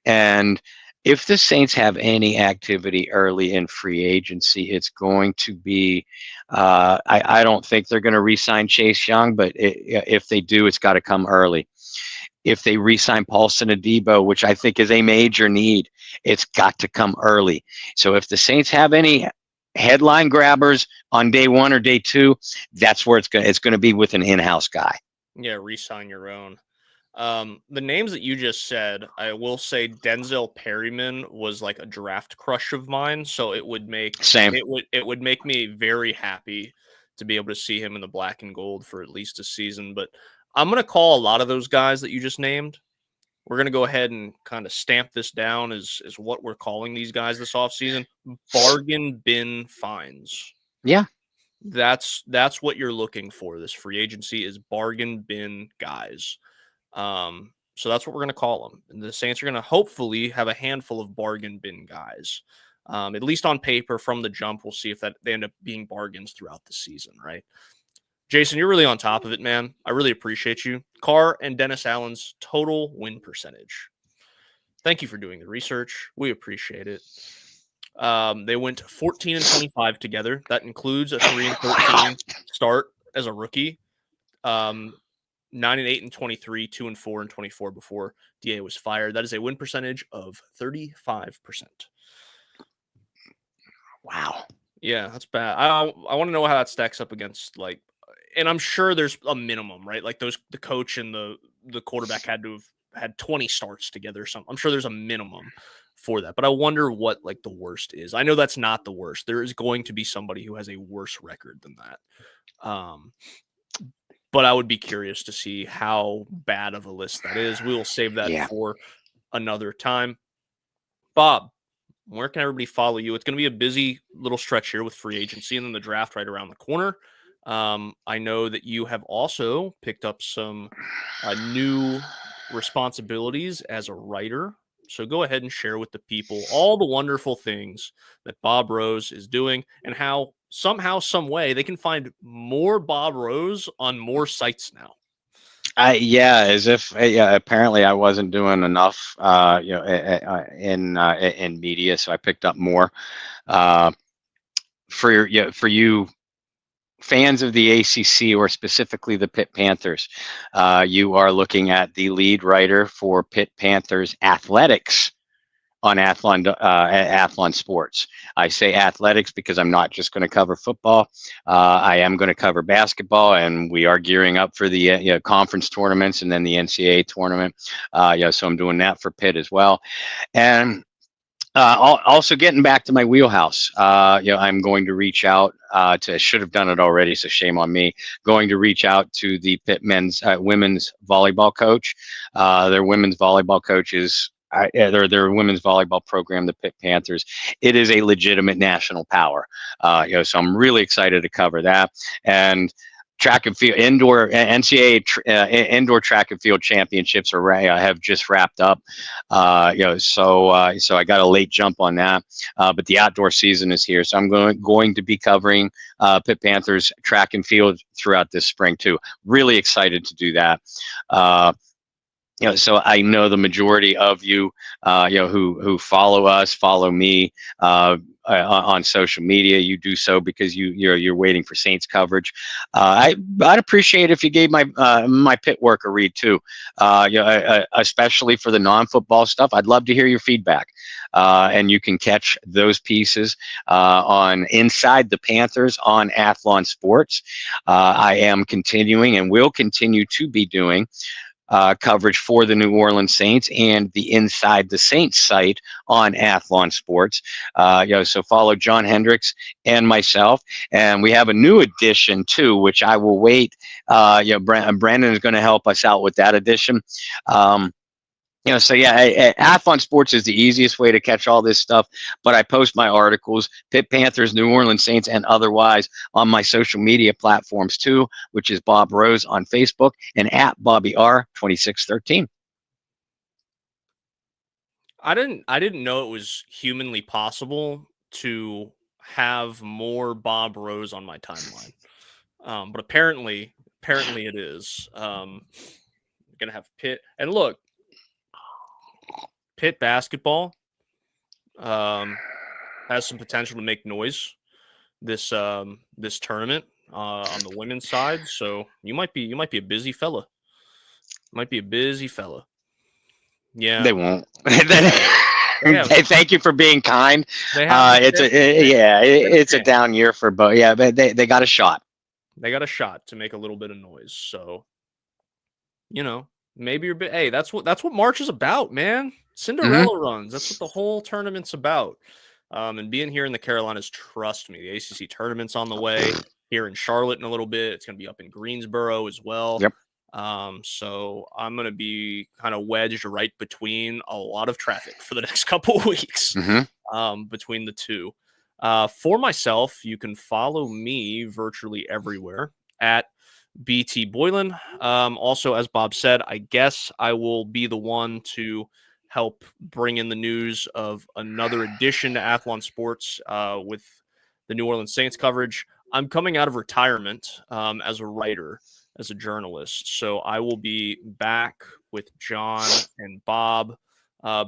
And if the Saints have any activity early in free agency, it's going to be, I don't think they're going to re-sign Chase Young, but if they do, it's got to come early. If they re-sign Paulson Adebo, which I think is a major need, it's got to come early. So if the Saints have any headline grabbers on day 1 or day 2, that's where it's going to be with an in-house guy. Yeah, re-sign your own. The names that you just said, I will say Denzel Perryman was like a draft crush of mine, so it would make it would make me very happy to be able to see him in the black and gold for at least a season. But I'm gonna call a lot of those guys that you just named. We're gonna go ahead and kind of stamp this down as what we're calling these guys this offseason. Bargain bin finds. Yeah. That's what you're looking for. This free agency is bargain bin guys. So that's what we're going to call them. And the Saints are going to hopefully have a handful of bargain bin guys, at least on paper from the jump. We'll see if they end up being bargains throughout the season, right? Jason, you're really on top of it, man. I really appreciate you. Carr and Dennis Allen's total win percentage. Thank you for doing the research. We appreciate it. They went 14 and 25 together. That includes a 3 and 13 start as a rookie. 9 and 8 and 23, 2 and 4 and 24 before DA was fired. That is a win percentage of 35%. Wow. Yeah, that's bad. I want to know how that stacks up against and I'm sure there's a minimum, right? Like the coach and the quarterback had to have had 20 starts together or something. I'm sure there's a minimum for that, but I wonder what the worst is. I know that's not the worst. There is going to be somebody who has a worse record than that. But I would be curious to see how bad of a list that is. We will save that for another time. Bob, where can everybody follow you? It's going to be a busy little stretch here with free agency and then the draft right around the corner. I know that you have also picked up some new responsibilities as a writer. So go ahead and share with the people all the wonderful things that Bob Rose is doing and how somehow, some way they can find more Bob Rose on more sites now. As if apparently I wasn't doing enough in media, so I picked up more. For you fans of the ACC, or specifically the Pitt Panthers, you are looking at the lead writer for Pitt Panthers athletics on Athlon Sports. I say athletics because I'm not just going to cover football. I am going to cover basketball, and we are gearing up for the conference tournaments and then the NCAA tournament. So I'm doing that for Pitt as well. And also getting back to my wheelhouse, I'm going to reach out should have done it already, so shame on me. Going to reach out to the Pitt women's volleyball coach. Their women's volleyball coaches. Their women's volleyball program, the Pitt Panthers. It is a legitimate national power. So I'm really excited to cover that. And track and field indoor NCAA indoor track and field championships have just wrapped up. So I got a late jump on that. But the outdoor season is here, so I'm going to be covering Pitt Panthers track and field throughout this spring too. Really excited to do that. So I know the majority of you, who follow me on social media. You do so because you're waiting for Saints coverage. I'd appreciate if you gave my Pitt work a read too. Especially for the non-football stuff. I'd love to hear your feedback. And you can catch those pieces on Inside the Panthers on Athlon Sports. I am continuing and will continue to be doing coverage for the New Orleans Saints and the Inside the Saints site on Athlon Sports. So follow John Hendricks and myself, and we have a new edition too, which I will wait. Brandon is going to help us out with that edition. Athlon Sports is the easiest way to catch all this stuff, but I post my articles, Pitt Panthers, New Orleans Saints, and otherwise on my social media platforms too, which is Bob Rose on Facebook and at BobbyR2613. I didn't know it was humanly possible to have more Bob Rose on my timeline. But apparently it is. Gonna have Pitt, and look, Pitt basketball has some potential to make noise this tournament on the women's side. So you might be a busy fella. Yeah, They won't. Thank you for being kind. It's a down year for both. Yeah, but they got a shot. They got a shot to make a little bit of noise. So, maybe you're. Hey, that's what March is about, man. Cinderella runs. That's what the whole tournament's about. And being here in the Carolinas, trust me, the ACC tournament's on the way here in Charlotte in a little bit. It's going to be up in Greensboro as well. Yep. So I'm going to be kind of wedged right between a lot of traffic for the next couple of weeks between the two. For myself, you can follow me virtually everywhere at BT Boylan. Also, as Bob said, I guess I will be the one to help bring in the news of another addition to Athlon Sports with the New Orleans Saints coverage. I'm coming out of retirement as a writer, as a journalist. So I will be back with John and Bob,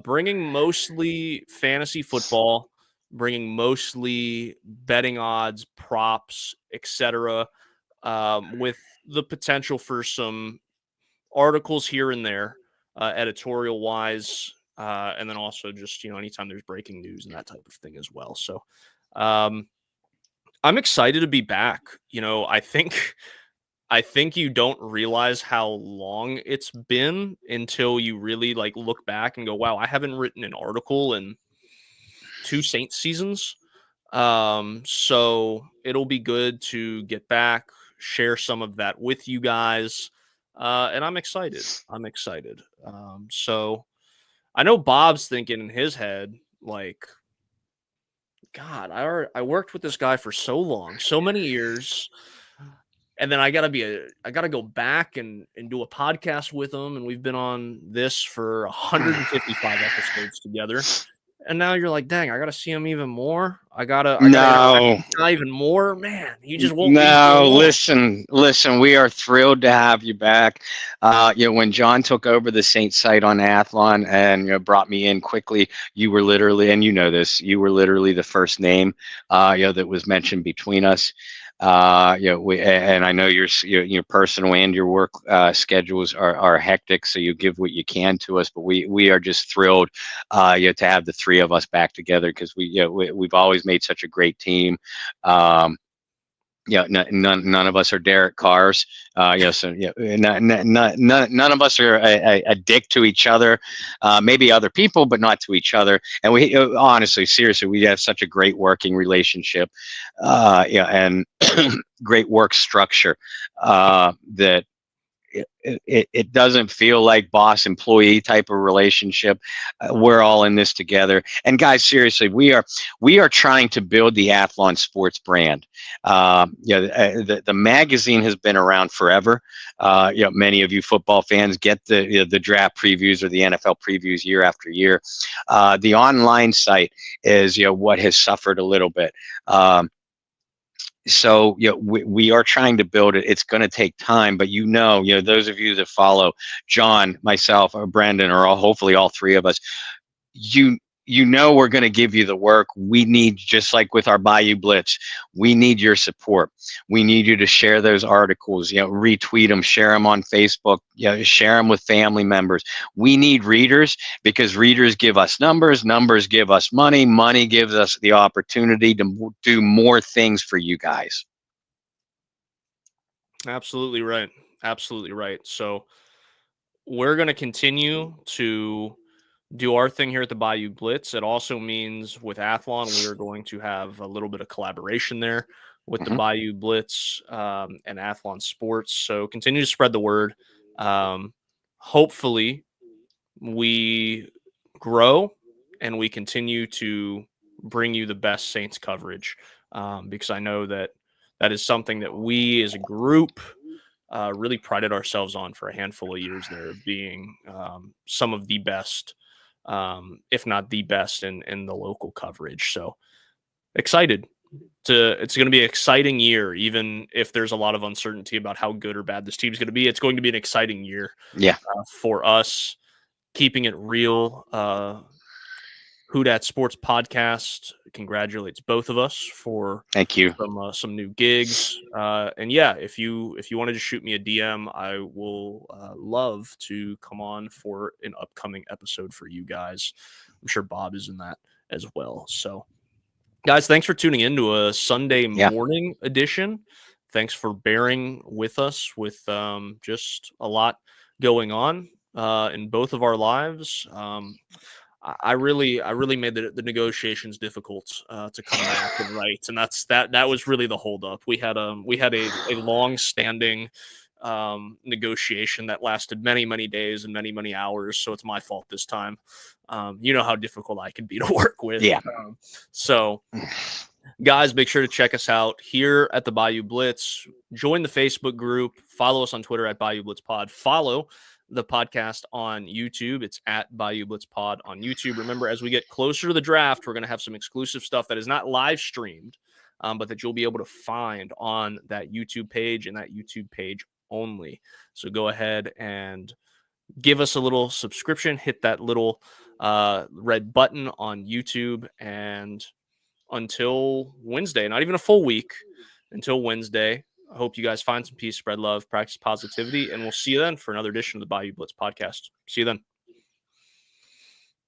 bringing mostly fantasy football, bringing mostly betting odds, props, etc., with the potential for some articles here and there, editorial wise, and then also just anytime there's breaking news and that type of thing as well. So um, I'm excited to be back. I think you don't realize how long it's been until you really look back and go, wow, I haven't written an article in 2 Saints seasons. So it'll be good to get back, share some of that with you guys. And I'm excited. So I know Bob's thinking in his head, God, I worked with this guy for so long, so many years. And then I gotta go back and do a podcast with him. And we've been on this for 155 episodes together. And now you're like, dang, I gotta see him even more. I gotta No. even more. Man, he just won't leave me No, alone. listen. We are thrilled to have you back. When John took over the Saints site on Athlon and brought me in quickly, you were literally, and you were literally the first name, that was mentioned between us. And I know your personal and your work schedules are hectic, so you give what you can to us. But we are just thrilled, to have the three of us back together because we've always made such a great team. None of us are Derek Carrs. None of us are a dick to each other. Maybe other people, but not to each other. And we honestly, seriously, we have such a great working relationship, and great work structure that it doesn't feel like boss employee type of relationship. We're all in this together. And guys, seriously, we are trying to build the Athlon sports brand. The magazine has been around forever. Many of you football fans get the draft previews or the NFL previews year after year. The online site is what has suffered a little bit. So we are trying to build it. It's going to take time, but those of you that follow John, myself, or Brendan, or hopefully all three of us, we're going to give you the work. We need, just like with our Bayou Blitz, we need your support. We need you to share those articles, retweet them, share them on Facebook, share them with family members. We need readers because readers give us numbers give us money gives us the opportunity to do more things for you guys. Absolutely right. So we're going to continue to do our thing here at the Bayou Blitz. It also means with Athlon, we are going to have a little bit of collaboration there with the Bayou Blitz and Athlon Sports. So continue to spread the word. Hopefully we grow and we continue to bring you the best Saints coverage, because I know that is something that we as a group really prided ourselves on for a handful of years there, being some of the best, if not the best in the local coverage. So excited. It's going to be an exciting year, even if there's a lot of uncertainty about how good or bad this team's going to be. It's going to be an exciting year for us, keeping it real. Who Dat Sports Podcast congratulates both of us for thank you some new gigs. And yeah, if you wanted to shoot me a DM, I will love to come on for an upcoming episode for you guys. I'm sure Bob is in that as well. So guys, thanks for tuning in to a Sunday morning edition. Thanks for bearing with us with just a lot going on in both of our lives. I really made the negotiations difficult to come back and write, and that was really the holdup. We had a long-standing negotiation that lasted many days and many hours. So it's my fault this time. You know how difficult I can be to work with. Yeah. So guys, make sure to check us out here at the Bayou Blitz. Join the Facebook group. Follow us on Twitter at Bayou Blitz Pod. Follow the podcast on YouTube. It's at Bayou Blitz Pod on YouTube. Remember, as we get closer to the draft, we're going to have some exclusive stuff that is not live streamed but that you'll be able to find on that YouTube page and that YouTube page only. So go ahead and give us a little subscription, hit that little red button on YouTube, and until Wednesday, not even a full week, until Wednesday, I hope you guys find some peace, spread love, practice positivity, and we'll see you then for another edition of the Bayou Blitz podcast. See you then.